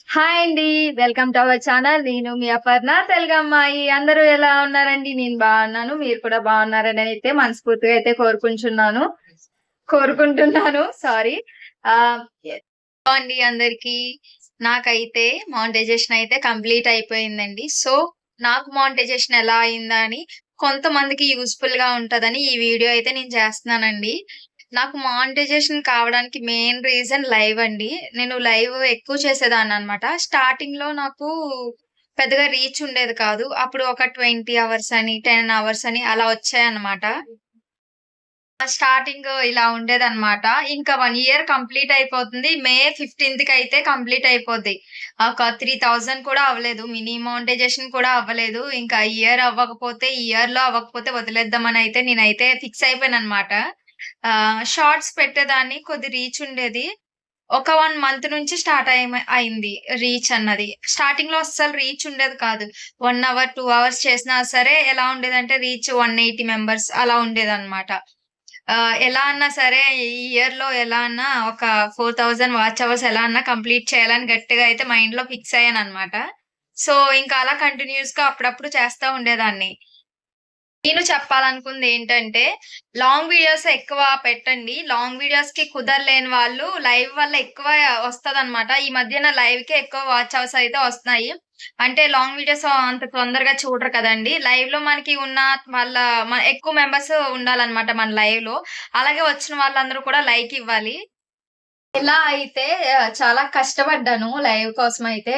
Hi అండి. Welcome to our channel. నేను మీ అపర్ణ తెలుగమ్మాయి. అందరూ ఎలా ఉన్నారండి? నేను బాగున్నాను. మీరు కూడా బాగున్నారని అయితే మనస్ఫూర్తిగా అయితే కోరుకుంటున్నాను. సారీ. ఆహ్, అండి అందరికి. నాకైతే మానిటైజేషన్ అయితే కంప్లీట్ అయిపోయిందండి. సో, నాకు మానిటైజేషన్ ఎలా అయిందా అని కొంతమందికి యూజ్‌ఫుల్‌గా ఉంటదని ఈ వీడియో అయితే నేను చేస్తున్నానండి. నాకు మానిటైజేషన్ కావడానికి మెయిన్ రీజన్ లైవ్ అండి. నేను లైవ్ ఎక్కువ చేసేదాన్ననమాట. స్టార్టింగ్‌లో నాకు పెద్దగా రీచ్ ఉండేది కాదు. అప్పుడు ఒక 20 అవర్స్ అని, 10 అవర్స్ అని అలా వచ్చాయన్నమాట. స్టార్టింగ్ ఇలా ఉండేదన్నమాట. ఇంకా 1 ఇయర్ కంప్లీట్ అయిపోతుంది. మే 15కి అయితే కంప్లీట్ అయిపోద్ది. ఒక 3000 కూడా అవ్వలేదు. మినీ మానిటైజేషన్ కూడా అవ్వలేదు. ఇంకా ఇయర్‌లో అవ్వకపోతే వదిలేద్దామని అయితే నేనైతే ఫిక్స్ అయిపోయానన్నమాట. షార్ట్స్ పెట్టేదాన్ని. కొద్ది రీచ్ ఉండేది. ఒక 1 మంత్ నుంచి స్టార్ట్ అయింది రీచ్ అన్నది. స్టార్టింగ్‌లో అస్సలు రీచ్ ఉండేది కాదు. 1 అవర్, 2 అవర్స్ చేసినా సరే ఎలా ఉండేదంటే రీచ్ 180 మెంబర్స్ అలా ఉండేదన్నమాట. ఎలా అన్నా సరే ఈ ఇయర్‌లో ఎలా అన్నా ఒక 4000 వాచ్ అవర్స్ ఎలా అన్నా కంప్లీట్ చేయాలని గట్టిగా అయితే మైండ్‌లో ఫిక్స్ అయ్యానన్నమాట. సో, ఇంకా అలా కంటిన్యూయస్‌గా అప్పుడప్పుడు చేస్తా ఉండేదాన్ని. నేను చెప్పాలనుకుందేంటంటే, లాంగ్ వీడియోస్ ఎక్కువ పెట్టండి. లాంగ్ వీడియోస్‌కి కుదరలేని వాళ్ళు లైవ్ వల్ల ఎక్కువ వస్తదనమాట. ఈ మధ్యన లైవ్‌కే ఎక్కువ వాచ్ అవర్స్ అయితే వస్తున్నాయి. అంటే లాంగ్ వీడియోస్ అంత తొందరగా చూడరు కదండీ! లైవ్‌లో మనకి ఉన్న వాళ్ళ ఎక్కువ మెంబర్స్ ఉండాలనమాట మన లైవ్‌లో. అలాగే వచ్చిన వాళ్ళందరూ కూడా లైక్ ఇవ్వాలి. ఇలా అయితే చాలా కష్టపడ్డాను లైవ్ కోసమయితే.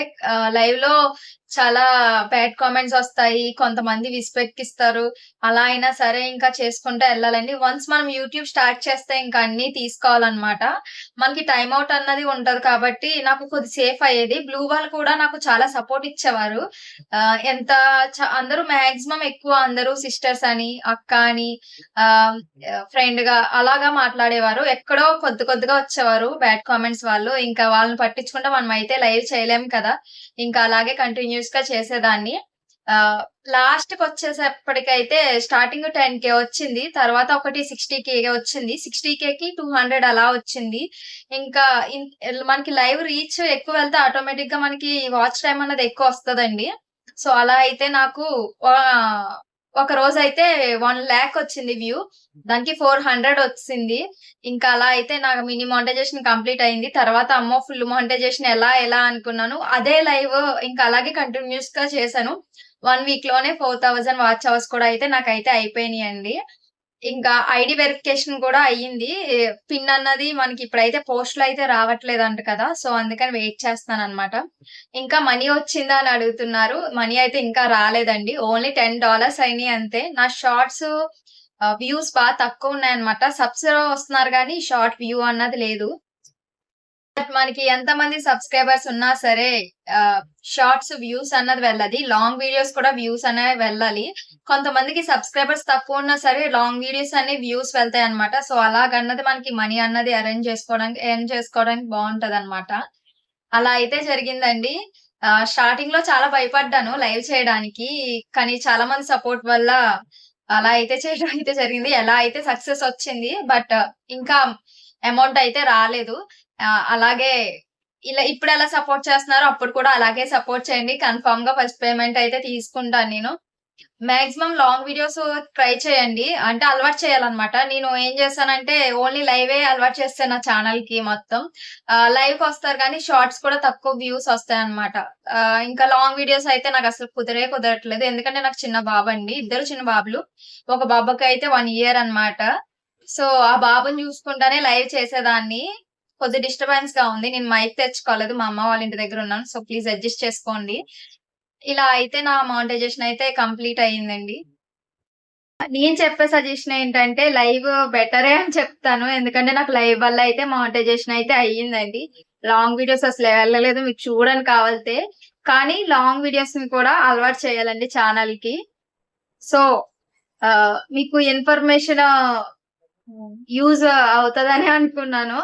లైవ్‌లో చాలా బ్యాడ్ కామెంట్స్ ఒస్తాయి. కొంతమంది విసుపెక్కిస్తారు. అలా అయినా సరే ఇంకా చేసుకుంటా ఎళ్ళాలండి. వన్స్ మనం యూట్యూబ్ స్టార్ట్ చేస్తే ఇంక అన్నీ తీసుకోవాలనమాట. మనకి టైమ్ ఔట్ అన్నది ఉంటది కాబట్టి నాకు కొద్ది సేఫ్ అయ్యేది. బ్లూ వాళ్ళు కూడా నాకు చాలా సపోర్ట్ ఇచ్చేవారు. ఎంత అందరూ మాక్సిమం ఎక్కువ అందరూ సిస్టర్స్ అని, అక్క అని ఆహ్, ఫ్రెండ్‌గా అలాగా మాట్లాడేవారు. ఎక్కడో కొద్ది కొద్దిగా వచ్చేవారు బ్యాడ్ కామెంట్స్ వాళ్ళు. ఇంకా వాళ్ళని పట్టించుకుంటే మనమైతే లైవ్ చేయలేం కదా! ఇంకా అలాగే కంటిన్యూయస్‌గా చేసేదాన్ని. ఆహ్, లాస్ట్‌కొచ్చేసేప్పటికైతే స్టార్టింగ్ 10,000 వచ్చింది. తర్వాత ఒకటి 60,000 వచ్చింది. 60,000కి 200 అలా వచ్చింది. ఇంకా మనకి లైవ్ రీచ్ ఎక్కువెళ్తే ఆటోమేటిక్‌గా మనకి వాచ్ టైమ్ అన్నది ఎక్కువొస్తదండి. సో, అలా అయితే నాకు ఆహ్, ఒక రోజైతే 1,00,000 వచ్చింది వ్యూ. దానికి 400 ఒచ్చేసింది. ఇంకా అలా అయితే నా మినీ మానిటైజేషన్ కంప్లీట్ అయింది. తర్వాత అమ్మో! ఫుల్ మానిటైజేషన్ ఎలా అనుకున్నాను. అదే లైవ్ ఇంకా అలాగే కంటిన్యూయస్‌గా చేశాను. 1 వీక్‌లోనే 4000 వాచ్ అవర్స్ కూడా అయితే నాకైతే అయిపోయినియండి. ఇంకా ఐడీ వెరిఫికేషన్ కూడా అయ్యింది. పిన్ అన్నది మనకిప్పుడైతే పోస్ట్‌లో అయితే రావట్లేదంట కదా! సో, అందుకని వెయిట్ చేస్తున్నాననమాట. ఇంకా మనీ వచ్చిందా అని అడుగుతున్నారు. మనీ అయితే ఇంకా రాలేదండి. ఓన్లీ $10 అయినియి అంతే. నా షార్ట్స్ వ్యూస్ తక్కువున్నాయన్నమాట. సబ్స్ వస్తున్నారు గానీ, షార్ట్ వ్యూ అన్నది లేదు. మనకి ఎంతమంది సబ్‌స్క్రైబర్స్ ఉన్నా సరే ఆహ్, షార్ట్స్ వ్యూస్ అన్నది వెళ్ళది. లాంగ్ వీడియోస్ కూడా వ్యూస్ అనేవి వెళ్ళాలి. కొంతమందికి సబ్‌స్క్రైబర్స్ తక్కువున్నా సరే లాంగ్ వీడియోస్ అన్ని వ్యూస్ వెళ్తాయన్నమాట. సో, అలాగన్నది మనకి మనీ అన్నది ఎర్న్ చేసుకోవడానికి బావుంటదన్నమాట. అలా అయితే జరిగిందండి. స్టార్టింగ్‌లో చాలా భయపడ్డాను లైవ్ చేయడానికి. కానీ చాలా మంది సపోర్ట్ వల్ల అలా అయితే చేయడం అయితే జరిగింది. ఎలా అయితే సక్సెస్ వచ్చింది. బట్ ఇంకా అమౌంట్ అయితే రాలేదు. అలాగే ఇప్పుడెలా సపోర్ట్ చేస్తున్నారో అప్పుడు కూడా అలాగే సపోర్ట్ చేయండి. కన్ఫర్మ్‌గా ఫస్ట్ పేమెంట్ అయితే తీసుకుంటాను నేను. మాక్సిమం లాంగ్ వీడియోస్ ట్రై చేయండి. అంటే అలవాటు చేయాలన్నమాట. నేను ఏం చేశానంటే ఓన్లీ లైవే అలవాటు చేశాను నా ఛానెల్‌కి మొత్తం. లైవ్‌కొస్తారు గానీ షార్ట్స్ కూడా తక్కువ వ్యూస్ వస్తాయన్నమాట. ఇంకా లాంగ్ వీడియోస్ అయితే నాకసలు కుదరట్లేదు. ఎందుకంటే నాకు చిన్న బాబండి. ఇద్దరు చిన్న బాబులు. ఒక బాబుకైతే 1 ఇయర్ అన్నమాట. సో, ఆ బాబుని చూసుకుంటానే లైవ్ చేసేదాన్ని. కొద్ది డిస్టర్బెన్స్‌గా ఉంది. నేను మైక్ తెచ్చుకోలేదు. మా అమ్మ వాళ్ళ ఇంటి దగ్గరున్నాను. సో, ప్లీజ్ అడ్జస్ట్ చేసుకోండి. ఇలా అయితే నా మానిటైజేషన్ అయితే కంప్లీట్ అయిందండి. నేను చెప్పే సజెషన్ ఏంటంటే లైవ్ బెటరే అని చెప్తాను. ఎందుకంటే నాకు లైవ్ వల్ల అయితే మానిటైజేషన్ అయితే అయ్యిందండి. లాంగ్ వీడియోస్ అసలు వెళ్ళలేదు. మీకు చూడండి కావాలితే. కానీ లాంగ్ వీడియోస్‌ని కూడా అలవాటు చేయాలండి ఛానెల్‌కి. సో, మీకు ఇన్ఫర్మేషన్ యూజ్ అవుతదనే అనుకున్నాను.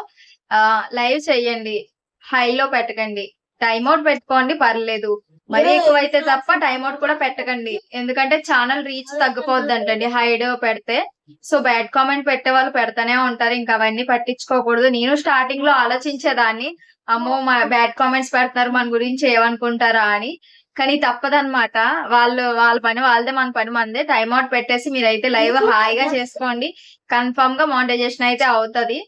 లైవ్ చెయ్యండి. హైలో పెట్టకండి. టైమ్ ఔట్ పెట్టుకోండి పర్లేదు. మరీ ఎక్కువైతే తప్ప టైమ్ ఔట్ కూడా పెట్టకండి. ఎందుకంటే ఛానల్ రీచ్ తగ్గిపోద్దంటండి హైడ్ పెడితే. సో, బ్యాడ్ కామెంట్ పెట్టేవాళ్ళు పెడతానే ఉంటారు. ఇంక అవన్నీ పట్టించుకోకూడదు. నేను స్టార్టింగ్‌లో ఆలోచించేదాన్ని. అమ్మో! బ్యాడ్ కామెంట్స్ పెడుతున్నారు మన గురించి ఏమనుకుంటారా అని. కానీ తప్పదనమాట. వాళ్ళ పని వాళ్ళదే, మన పని మనదే. టైమ్ ఔట్ పెట్టేసి మీరైతే లైవ్ హాయిగా చేసుకోండి. కన్ఫర్మ్‌గా మానిటైజేషన్ అయితే అవుతది.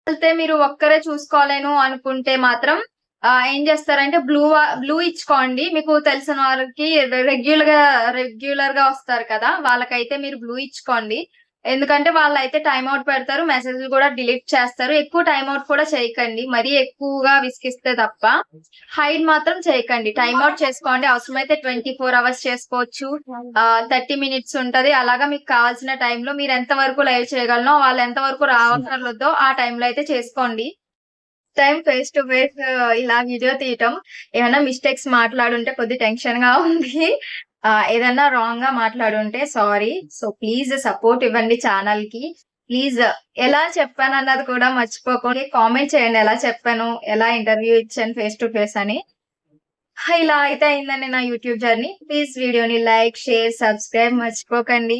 అయితే మీరు ఒక్కరే చూసుకోలేను అనుకుంటే మాత్రం ఏం చేస్తారంటే బ్లూ ఇచ్చుకోండి. మీకు తెలిసిన వాళ్ళకి రెగ్యులర్‌గా వస్తారు కదా! వాళ్ళకైతే మీరు బ్లూ ఇచ్చుకోండి. ఎందుకంటే వాళ్ళైతే టైమ్ ఔట్ పెడతారు. మెసేజ్‌లు కూడా డిలీట్ చేస్తారు. ఎక్కువ టైమ్ ఔట్ కూడా చేయకండి. మరీ ఎక్కువగా విసిగిస్తే తప్ప. హైడ్ మాత్రం చేయకండి. టైమ్ ఔట్ చేసుకోండి. అవసరమైతే 24 అవర్స్ చేసుకోవచ్చు. 30 మినిట్స్ ఉంటది. అలాగా మీకు కావాల్సిన టైంలో మీరు ఎంత వరకు లైవ్ చేయగలనో, వాళ్ళు ఎంత వరకు రావక్కర్లేదో ఆ టైంలో అయితే చేసుకోండి. ఫేస్ టు ఫేస్ ఇలా వీడియో తీయటం, ఏమన్నా మిస్టేక్స్ మాట్లాడుంటే కొద్దిగా టెన్షన్‌గా ఉంది. ఏదన్నా రాంగ్‌గా మాట్లాడుంటే సారీ. సో, ప్లీజ్ సపోర్ట్ ఇవ్వండి ఛానల్‌కి. ప్లీజ్ ఎలా చెప్పానన్నది కూడా మర్చిపోకండి. కామెంట్ చేయండి ఎలా చెప్పాను, ఎలా ఇంటర్వ్యూ ఇచ్చాను ఫేస్ టు ఫేస్ అని. ఇలా అయితే అయిందండి నా యూట్యూబ్ జర్నీ. ప్లీజ్ వీడియోని లైక్, షేర్, సబ్స్క్రైబ్ మర్చిపోకండి.